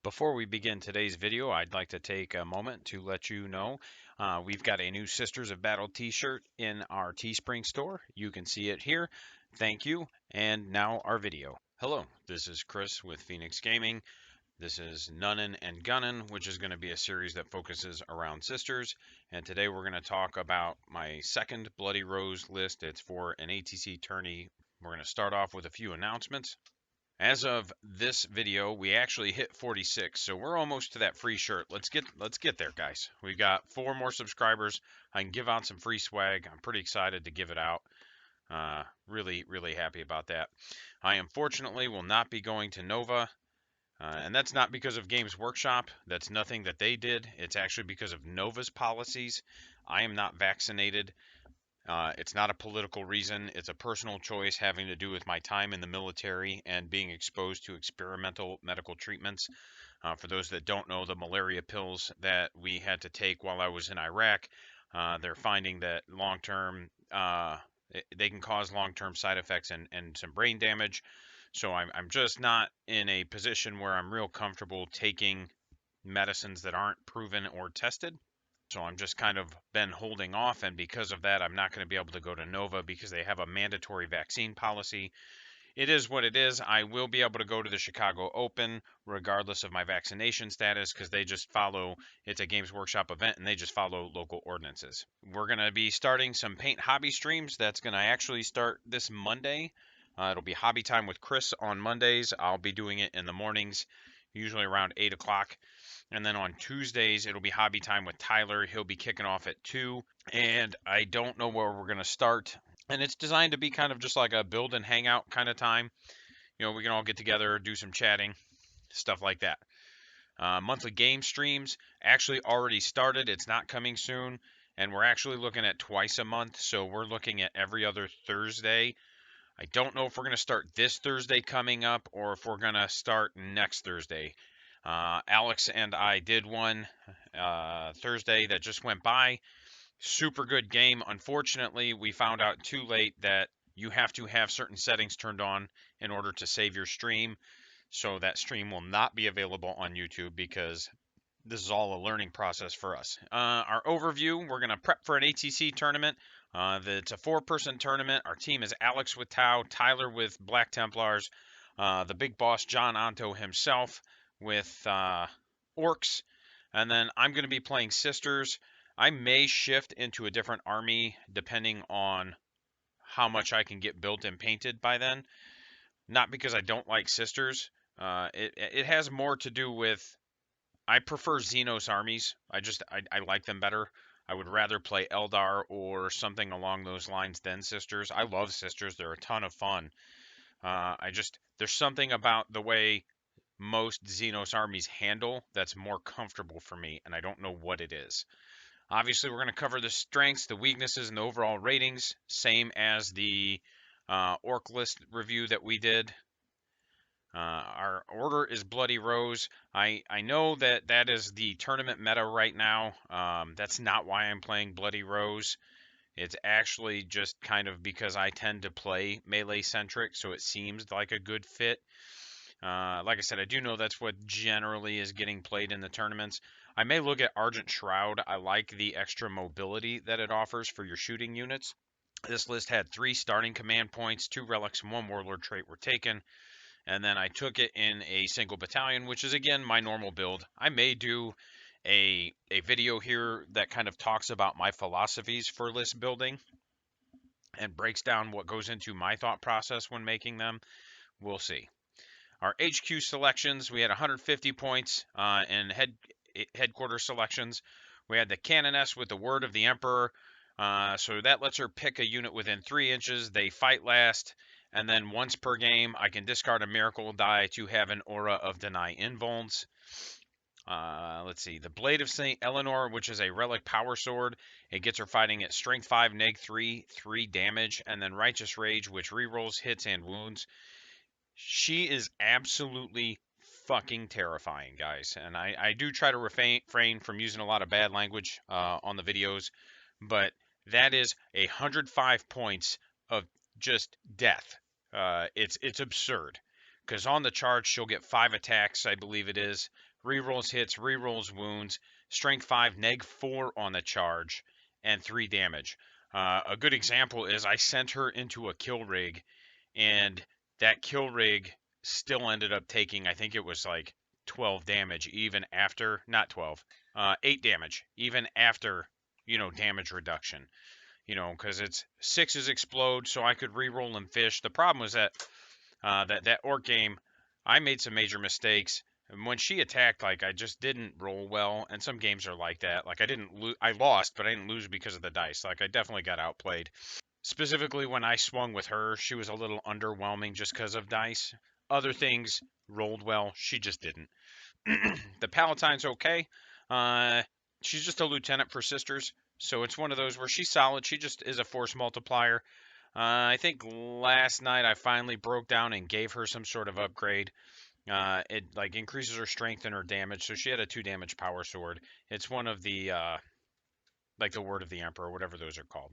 Before we begin today's video, I'd like to take a moment to let you know we've got a new Sisters of Battle t-shirt in our Teespring store. You can see it here. Thank you. And now our video. Hello, this is Chris with Phoenix Gaming. This is Nunnin and Gunnin, which is going to be a series that focuses around sisters. And today we're going to talk about my second Bloody Rose list. It's for an ATC tourney. We're going to start off with a few announcements. As of this video, we actually hit 46, so we're almost to that free shirt. Let's get there, guys. We've got 4 more subscribers. I can give out some free swag. I'm pretty excited to give it out. Really happy about that. I unfortunately will not be going to Nova, and that's not because of Games Workshop. That's nothing that they did. It's actually because of Nova's policies. I am not vaccinated. It's not a political reason. It's a personal choice having to do with my time in the military and being exposed to experimental medical treatments. For those that don't know, the malaria pills that we had to take while I was in Iraq, they're finding that long-term, they can cause long-term side effects and some brain damage. So I'm just not in a position where I'm real comfortable taking medicines that aren't proven or tested. So I'm just kind of been holding off, and because of that, I'm not going to be able to go to Nova because they have a mandatory vaccine policy. It is what it is. I will be able to go to the Chicago Open regardless of my vaccination status because they just follow, it's a Games Workshop event, and they just follow local ordinances. We're going to be starting some paint hobby streams. That's going to actually start this Monday. It'll be hobby time with Chris on Mondays. I'll be doing it in the mornings, usually around 8 o'clock. And then on Tuesdays, it'll be hobby time with Tyler. He'll be kicking off at 2. And I don't know where we're going to start. And it's designed to be kind of just like a build and hangout kind of time. You know, we can all get together, do some chatting, stuff like that. Monthly game streams actually already started. It's not coming soon. And we're actually looking at twice a month. So we're looking at every other Thursday. I don't know if we're going to start this Thursday coming up or if we're going to start next Thursday. Alex and I did one Thursday that just went by. Super good game. Unfortunately, we found out too late that you have to have certain settings turned on in order to save your stream. So that stream will not be available on YouTube because this is all a learning process for us. Our overview, we're going to prep for an ATC tournament. It's a 4-person tournament. Our team is Alex with Tau, Tyler with Black Templars, the big boss John Anto himself with Orcs, and then I'm going to be playing Sisters. I may shift into a different army depending on how much I can get built and painted by then. Not because I don't like Sisters. It has more to do with I prefer Xenos armies. I like them better. I would rather play Eldar or something along those lines than Sisters. I love Sisters. They're a ton of fun. There's something about the way most Xenos armies handle that's more comfortable for me, and I don't know what it is. Obviously, we're going to cover the strengths, the weaknesses, and the overall ratings, same as the Orc list review that we did. Our order is Bloody Rose. I know that is the tournament meta right now. That's not why I'm playing Bloody Rose. It's actually just kind of because I tend to play melee-centric, so it seems like a good fit. Like I said, I do know that's what generally is getting played in the tournaments. I may look at Argent Shroud. I like the extra mobility that it offers for your shooting units. This list had 3 starting command points, 2 relics, and 1 warlord trait were taken. And then I took it in a single battalion, which is, again, my normal build. I may do a video here that kind of talks about my philosophies for list building and breaks down what goes into my thought process when making them. We'll see. Our HQ selections, we had 150 points in headquarters selections. We had the Canoness with the Word of the Emperor. So that lets her pick a unit within 3 inches. They fight last. And then once per game, I can discard a miracle die to have an aura of deny invulns. Let's see. The Blade of St. Eleanor, which is a relic power sword. It gets her fighting at strength 5, neg 3, 3 damage. And then Righteous Rage, which rerolls hits and wounds. She is absolutely fucking terrifying, guys. And I do try to refrain from using a lot of bad language on the videos. But that is 105 points of just death. It's absurd. because on the charge she'll get 5 attacks, I believe it is. Rerolls hits, rerolls wounds, strength 5, neg 4 on the charge, and 3 damage. A good example is I sent her into a kill rig, and that kill rig still ended up taking, I think it was like 12 damage, even after, not 12, 8 damage, even after, damage reduction. Because it's 6s explode, so I could reroll and fish. The problem was that that orc game, I made some major mistakes. And when she attacked, like I just didn't roll well, and some games are like that. Like I didn't lose, I lost, but I didn't lose because of the dice. Like I definitely got outplayed. Specifically, when I swung with her, she was a little underwhelming just because of dice. Other things rolled well, she just didn't. The Palatine's okay. Uh, she's just a lieutenant for sisters, so it's one of those where she's solid. She just is a force multiplier. I think last night I finally broke down and gave her some sort of upgrade. It like increases her strength and her damage, so she had a 2 damage power sword. It's one of the like the Word of the Emperor, whatever those are called.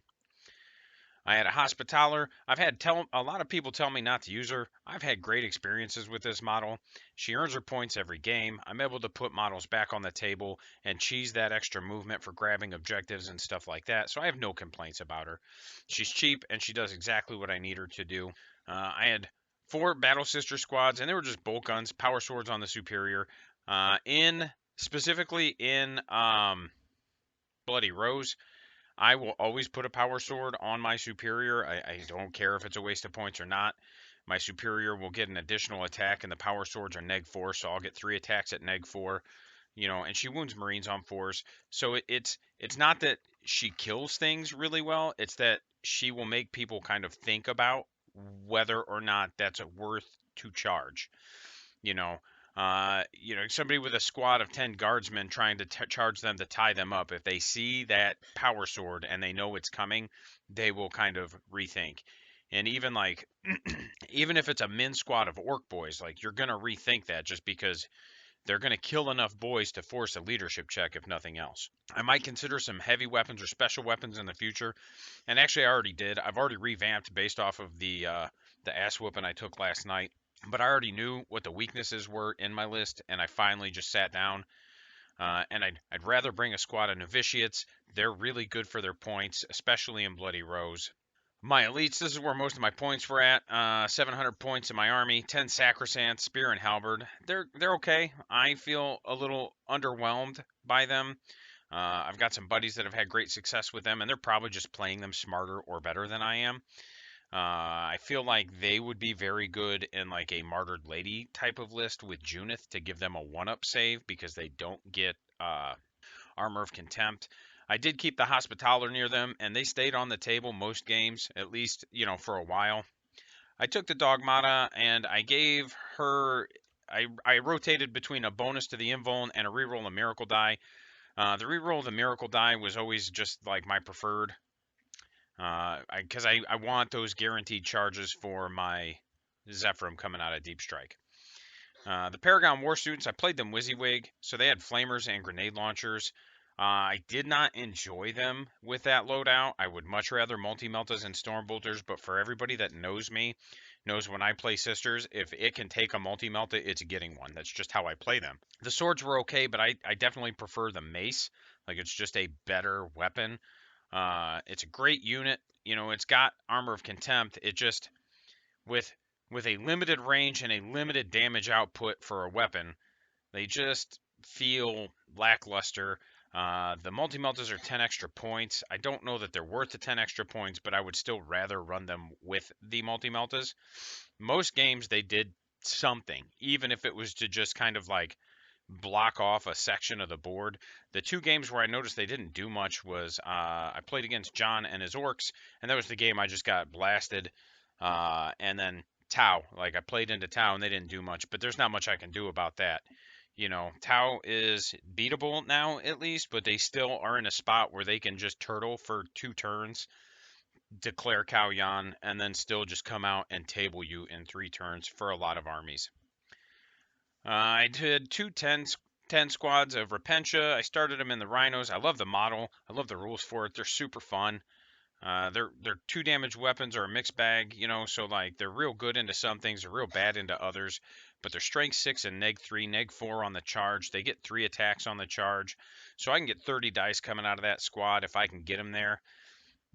I had a Hospitaller. I've had a lot of people tell me not to use her. I've had great experiences with this model. She earns her points every game. I'm able to put models back on the table and cheese that extra movement for grabbing objectives and stuff like that, so I have no complaints about her. She's cheap, and she does exactly what I need her to do. I had 4 Battle Sister squads, and they were just bolt guns, power swords on the superior. Specifically in Bloody Rose, I will always put a power sword on my superior. I don't care if it's a waste of points or not. My superior will get an additional attack, and the power swords are neg 4, so I'll get 3 attacks at neg 4. And she wounds Marines on 4s. So it's not that she kills things really well. It's that she will make people kind of think about whether or not that's worth to charge. You know, somebody with a squad of 10 guardsmen trying to charge them to tie them up. If they see that power sword and they know it's coming, they will kind of rethink. And even like, even if it's a min squad of orc boys, like you're gonna rethink that just because they're gonna kill enough boys to force a leadership check, if nothing else. I might consider some heavy weapons or special weapons in the future, and actually I already did. I've already revamped based off of the ass whooping I took last night. But I already knew what the weaknesses were in my list, and I finally just sat down. And I'd rather bring a squad of novitiates. They're really good for their points, especially in Bloody Rose. My elites, this is where most of my points were at. 700 points in my army, 10 sacrosanct, spear and halberd. They're okay. I feel a little underwhelmed by them. I've got some buddies that have had great success with them, and they're probably just playing them smarter or better than I am. I feel like they would be very good in like a Martyred Lady type of list with Junith to give them a 1-up save because they don't get Armor of Contempt. I did keep the Hospitaller near them, and they stayed on the table most games, at least, for a while. I took the Dogmata, and I gave her... I rotated between a bonus to the Invuln and a reroll of Miracle Die. The reroll of the Miracle Die was always just like my preferred. Because I want those guaranteed charges for my Zephyrim coming out of Deep Strike. The Paragon War Students, I played them WYSIWYG, so they had flamers and grenade launchers. I did not enjoy them with that loadout. I would much rather multi-meltas and stormbolters, but for everybody that knows me, knows when I play sisters, if it can take a multi-melta, it's getting one. That's just how I play them. The swords were okay, but I definitely prefer the mace. Like, it's just a better weapon. It's a great unit. It's got Armor of Contempt. It just, with a limited range and a limited damage output for a weapon, they just feel lackluster. The multi-meltas are 10 extra points. I don't know that they're worth the 10 extra points, but I would still rather run them with the multi-meltas. Most games they did something, even if it was to just kind of like block off a section of the board. The 2 games where I noticed they didn't do much was I played against John and his orcs, and that was the game I just got blasted. And then Tau, like I played into Tau and they didn't do much, but there's not much I can do about that. Tau is beatable now at least, but they still are in a spot where they can just turtle for 2 turns, declare Cao Yan, and then still just come out and table you in 3 turns for a lot of armies. I did 2 10 squads of Repentia. I started them in the Rhinos. I love the model. I love the rules for it. They're super fun. They're 2 damage weapons or a mixed bag, you know, so like they're real good into some things, they're real bad into others. But they're strength 6 and neg 3, neg 4 on the charge. They get 3 attacks on the charge, so I can get 30 dice coming out of that squad if I can get them there.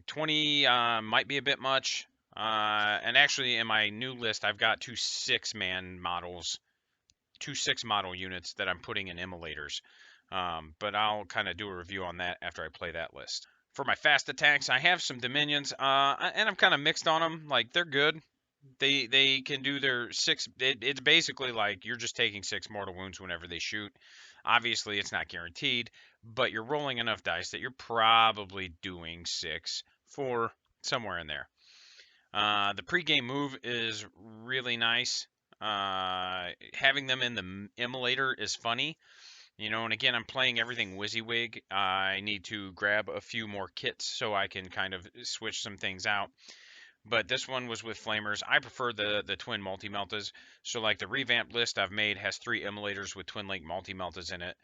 20 might be a bit much. And actually, in my new list, I've got 2 6-man models, 2 6-model units that I'm putting in immolators. But I'll kind of do a review on that after I play that list. For my fast attacks, I have some Dominions, and I'm kind of mixed on them. Like, they're good. They can do their 6. It's basically like you're just taking 6 mortal wounds whenever they shoot. Obviously, it's not guaranteed, but you're rolling enough dice that you're probably doing 6 for somewhere in there. The pregame move is really nice. Having them in the immolator is funny. You know, and again, I'm playing everything WYSIWYG. I need to grab a few more kits so I can kind of switch some things out. But this one was with flamers. I prefer the twin multi-meltas. So like the revamped list I've made has 3 immolators with twin link multi-meltas in it.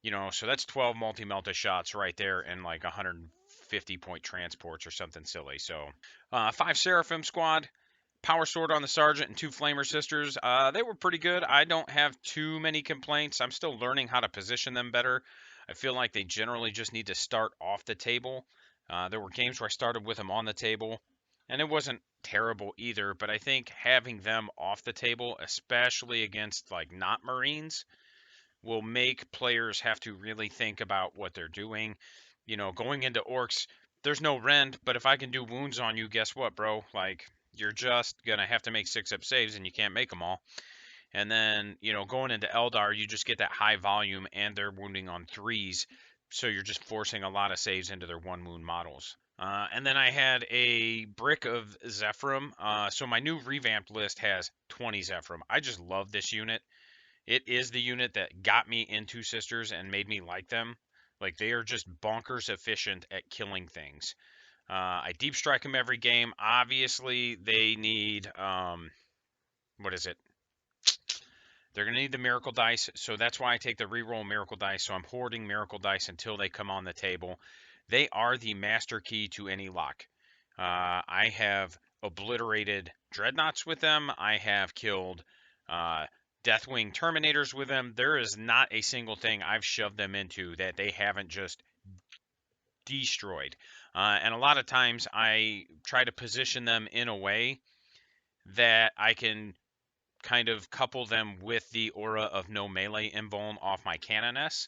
You know, so that's 12 multi-melta shots right there and like 150 point transports or something silly. So 5 Seraphim squad. Power Sword on the Sergeant and 2 Flamer Sisters. They were pretty good. I don't have too many complaints. I'm still learning how to position them better. I feel like they generally just need to start off the table. There were games where I started with them on the table, and it wasn't terrible either, but I think having them off the table, especially against like not Marines, will make players have to really think about what they're doing. You know, going into orcs, there's no rend, but if I can do wounds on you, guess what, bro? Like, you're just gonna have to make 6-up saves, and you can't make them all. And then, you know, going into Eldar, you just get that high volume, and they're wounding on 3s, so you're just forcing a lot of saves into their 1 wound models. And then I had a brick of Zephyrim. So my new revamped list has 20 Zephyrim. I just love this unit. It is the unit that got me into Sisters and made me like them. Like, they are just bonkers efficient at killing things. I deep strike them every game. Obviously, they need, what is it? They're going to need the Miracle Dice, so that's why I take the reroll Miracle Dice. So I'm hoarding Miracle Dice until they come on the table. They are the master key to any lock. I have obliterated Dreadnoughts with them. I have killed Deathwing Terminators with them. There is not a single thing I've shoved them into that they haven't just destroyed. And a lot of times I try to position them in a way that I can kind of couple them with the aura of no melee invuln off my Canoness,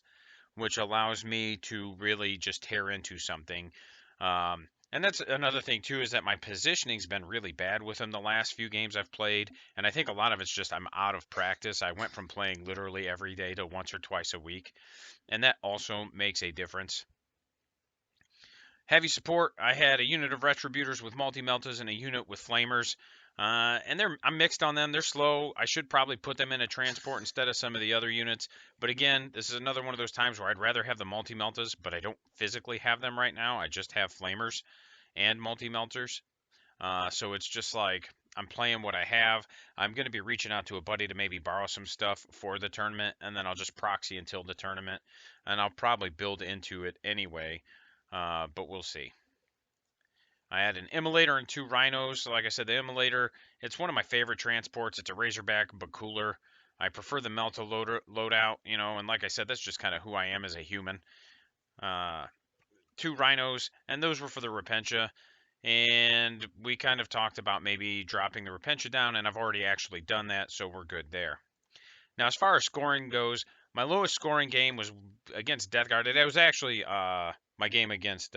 which allows me to really just tear into something. And that's another thing too, is that my positioning's been really bad with them the last few games I've played, and I think a lot of it's just I'm out of practice. I went from playing literally every day to once or twice a week, and that also makes a difference. Heavy support, I had a unit of Retributors with multi-meltas and a unit with Flamers. And I'm mixed on them. They're slow. I should probably put them in a transport instead of some of the other units. But again, this is another one of those times where I'd rather have the multi-meltas, but I don't physically have them right now. I just have Flamers and multi-melters. So it's just like I'm playing what I have. I'm going to be reaching out to a buddy to maybe borrow some stuff for the tournament, and then I'll just proxy until the tournament. And I'll probably build into it anyway. But we'll see. I had an immolator and 2 rhinos. So like I said, the immolator, it's one of my favorite transports. It's a Razorback, but cooler. I prefer the Melta loadout, you know, and like I said, that's just kind of who I am as a human. 2 rhinos, and those were for the Repentia. And we kind of talked about maybe dropping the Repentia down, and I've already actually done that, so we're good there. Now, as far as scoring goes, my lowest scoring game was against Death Guard. It was actually my game against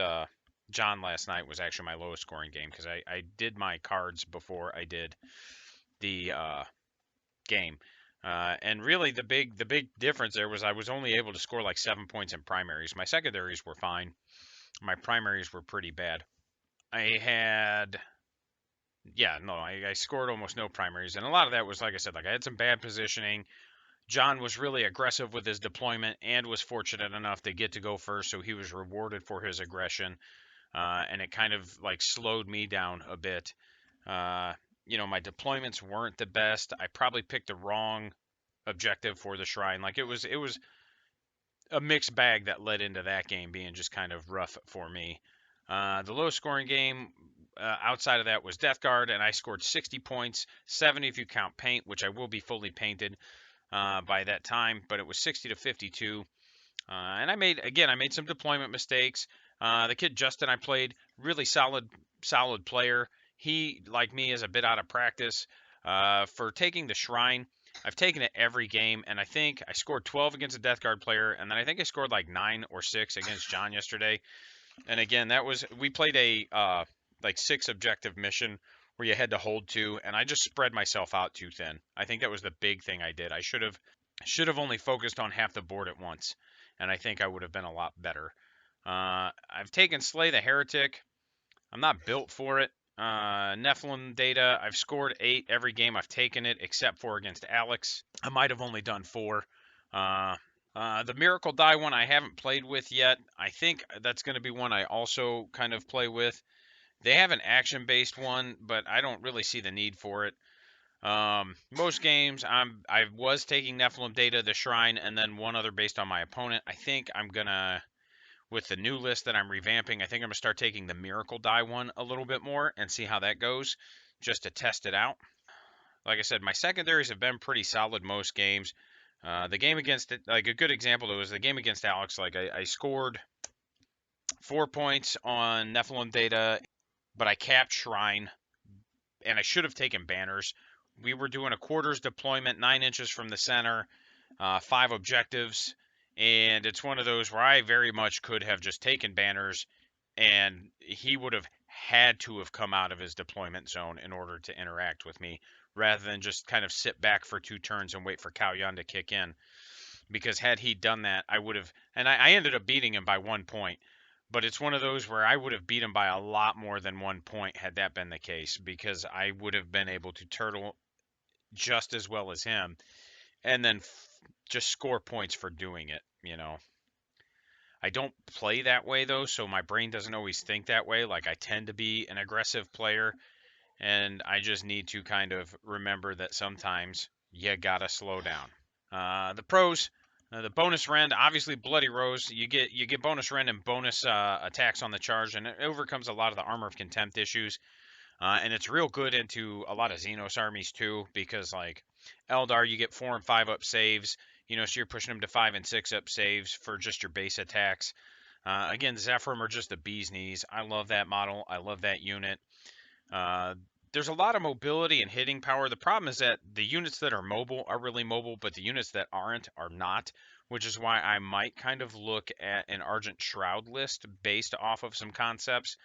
John last night was actually my lowest scoring game because I did my cards before I did the game. And really, the big difference there was I was only able to score like 7 points in primaries. My secondaries were fine. My primaries were pretty bad. I had, yeah, no, I scored almost no primaries, and a lot of that was, like I said, like I had some bad positioning. John was really aggressive with his deployment and was fortunate enough to get to go first, so he was rewarded for his aggression, and it kind of like slowed me down a bit. You know, my deployments weren't the best. I probably picked the wrong objective for the shrine. Like it was a mixed bag that led into that game being just kind of rough for me. The lowest scoring game outside of that was Death Guard, and I scored 60 points, 70 if you count paint, which I will be fully painted by that time, but it was 60 to 52. And I made some deployment mistakes. The kid Justin I played, really solid player. He, like me, is a bit out of practice. For taking the Shrine, I've taken it every game, and I think I scored 12 against a Death Guard player, and then I think I scored like 9 or 6 against John yesterday. And again, we played a like 6 objective mission where you had to hold 2, and I just spread myself out too thin. I think that was the big thing I did. I should have only focused on half the board at once, and I think I would have been a lot better. I've taken Slay the Heretic. I'm not built for it. Nephilim data. I've scored 8 every game I've taken it, except for against Alex. I might have only done 4. The Miracle Die one I haven't played with yet. I think that's going to be one I also kind of play with. They have an action-based one, but I don't really see the need for it. Most games, I was taking Nephilim data, the Shrine, and then one other based on my opponent. I think I'm gonna, with the new list that I'm revamping, I think I'm gonna start taking the Miracle Die one a little bit more and see how that goes, just to test it out. Like I said, my secondaries have been pretty solid most games. The game against it, like a good example, was the game against Alex. Like I scored 4 points on Nephilim data, but I capped Shrine, and I should have taken banners. We were doing a quarters deployment, 9 inches from the center, 5 objectives, and it's one of those where I very much could have just taken banners, and he would have had to have come out of his deployment zone in order to interact with me, rather than just kind of sit back for 2 turns and wait for Cao Yan to kick in. Because had he done that, I would have, and I ended up beating him by 1 point. But it's one of those where I would have beat him by a lot more than 1 point had that been the case, because I would have been able to turtle just as well as him, and then just score points for doing it. I don't play that way though, so my brain doesn't always think that way. Like, I tend to be an aggressive player, and I just need to kind of remember that sometimes you gotta slow down. The pros, the bonus rend, obviously Bloody Rose. You get bonus rend and bonus attacks on the charge, and it overcomes a lot of the Armor of Contempt issues. And it's real good into a lot of Xenos armies too, because like Eldar, you get 4 and 5 up saves. So you're pushing them to 5 and 6 up saves for just your base attacks. Again, Zephyrim are just the bee's knees. I love that model. I love that unit. There's a lot of mobility and hitting power. The problem is that the units that are mobile are really mobile, but the units that aren't are not, which is why I might kind of look at an Argent Shroud list based off of some concepts,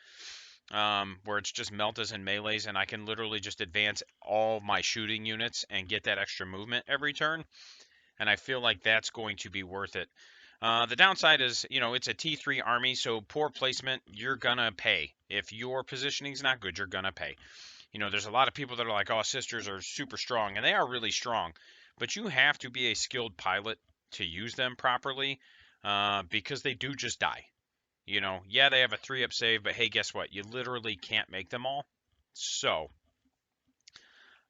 where it's just meltas and melees, and I can literally just advance all my shooting units and get that extra movement every turn, and I feel like that's going to be worth it. The downside is, it's a T3 army, so poor placement, you're gonna pay. If your positioning's not good, you're gonna pay. There's a lot of people that are like, oh, sisters are super strong, and they are really strong, but you have to be a skilled pilot to use them properly, because they do just die. Yeah, they have a 3-up save, but hey, guess what? You literally can't make them all. So,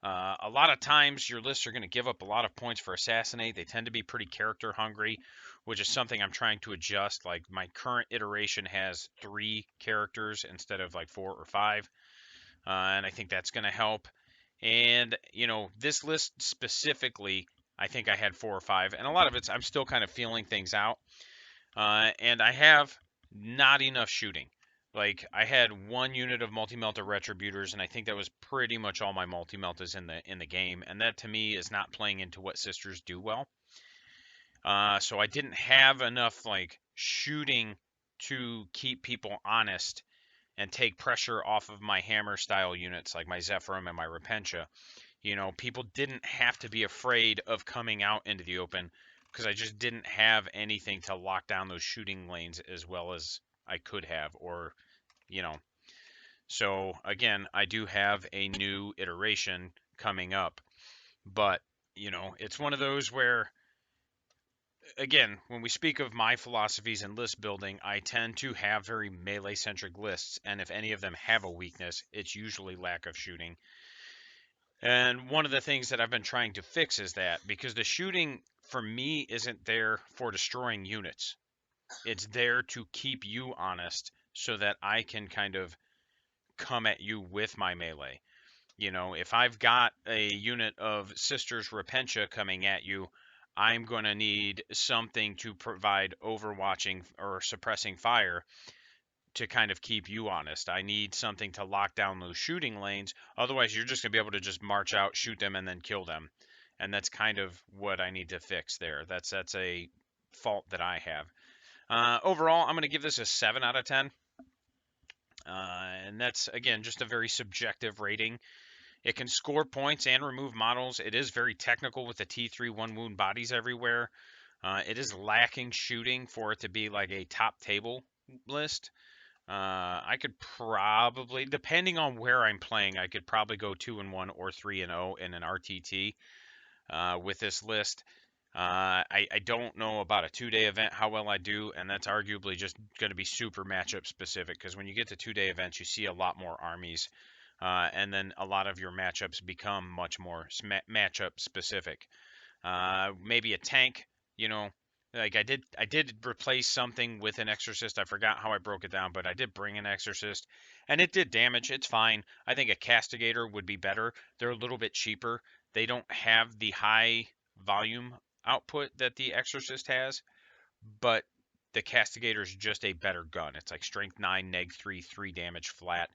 a lot of times your lists are going to give up a lot of points for Assassinate. They tend to be pretty character hungry, which is something I'm trying to adjust. Like, my current iteration has 3 characters instead of like 4 or 5. And I think that's going to help. And, this list specifically, I think I had 4 or 5. And a lot of it's, I'm still kind of feeling things out. And I have not enough shooting. Like, I had 1 unit of multi-melta retributors, and I think that was pretty much all my multi-meltas in the game. And that, to me, is not playing into what sisters do well. So I didn't have enough, like, shooting to keep people honest and take pressure off of my hammer style units like my Zephyrim and my Repentia. People didn't have to be afraid of coming out into the open, because I just didn't have anything to lock down those shooting lanes as well as I could have, or, So, again, I do have a new iteration coming up, but, it's one of those where, again, when we speak of my philosophies in list building, I tend to have very melee-centric lists, and if any of them have a weakness, it's usually lack of shooting. And one of the things that I've been trying to fix is that, because the shooting for me isn't there for destroying units. It's there to keep you honest so that I can kind of come at you with my melee. You know, if I've got a unit of Sisters Repentia coming at you, I'm going to need something to provide overwatching or suppressing fire to kind of keep you honest. I need something to lock down those shooting lanes. Otherwise, you're just going to be able to just march out, shoot them, and then kill them. And that's kind of what I need to fix there. That's a fault that I have. Overall, I'm going to give this a 7 out of 10. And that's, again, just a very subjective rating. It can score points and remove models. It is very technical with the T3 one wound bodies everywhere. It is lacking shooting for it to be like a top table list. I could probably, depending on where I'm playing, I could probably go 2-1 or 3-0 in an RTT with this list. I don't know about a 2-day event how well I do, and that's arguably just going to be super matchup specific because when you get to 2-day events, you see a lot more armies, and then a lot of your matchups become much more matchup specific. Maybe a tank, you know, like I did replace something with an exorcist. I forgot how I broke it down, but I did bring an exorcist and it did damage. It's fine. I think a castigator would be better. They're a little bit cheaper. They don't have the high volume output that the exorcist has, but the castigator is just a better gun. It's like strength 9, neg 3, 3 damage flat.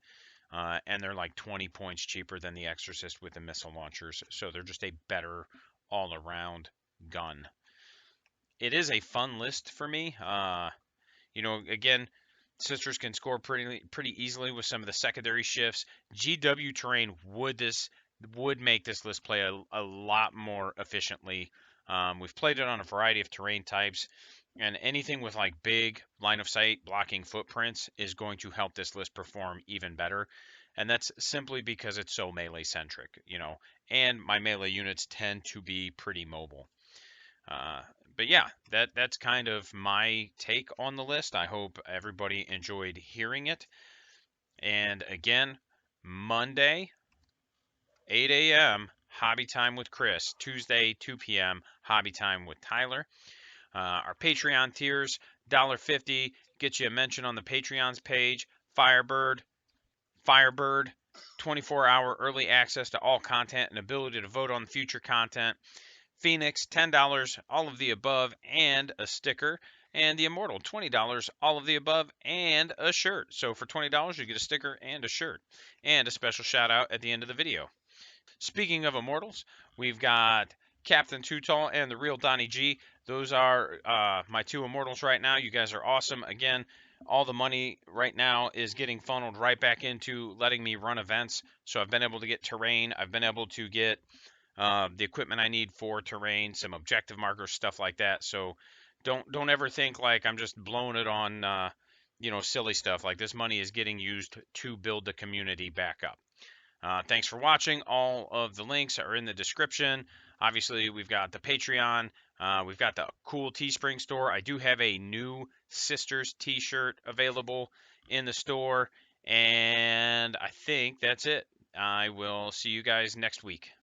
And they're like 20 points cheaper than the Exorcist with the missile launchers. So they're just a better all around gun. It is a fun list for me. You know, again, Sisters can score pretty easily with some of the secondary shifts. GW terrain would make this list play a lot more efficiently. We've played it on a variety of terrain types, and anything with like big line of sight blocking footprints is going to help this list perform even better. And that's simply because it's so melee centric, you know, and my melee units tend to be pretty mobile. Uh, but yeah, that's kind of my take on the list. I hope everybody enjoyed hearing it. And again, Monday, 8 a.m., Hobby Time with Chris. Tuesday, 2 p.m., Hobby Time with Tyler. Our Patreon tiers, $1.50 gets you a mention on the Patreon's page. Firebird, 24-hour early access to all content and ability to vote on future content. Phoenix, $10, all of the above, and a sticker. And the Immortal, $20, all of the above, and a shirt. So for $20, you get a sticker and a shirt. And a special shout out at the end of the video. Speaking of Immortals, we've got Captain Too Tall and the Real Donnie G. Those are my two Immortals right now. You guys are awesome. Again, all the money right now is getting funneled right back into letting me run events. So I've been able to get terrain. I've been able to get the equipment I need for terrain, some objective markers, stuff like that. So don't ever think like I'm just blowing it on silly stuff. Like this money is getting used to build the community back up. Thanks for watching. All of the links are in the description. Obviously, we've got the Patreon. We've got the cool Teespring store. I do have a new Sisters t-shirt available in the store. And I think that's it. I will see you guys next week.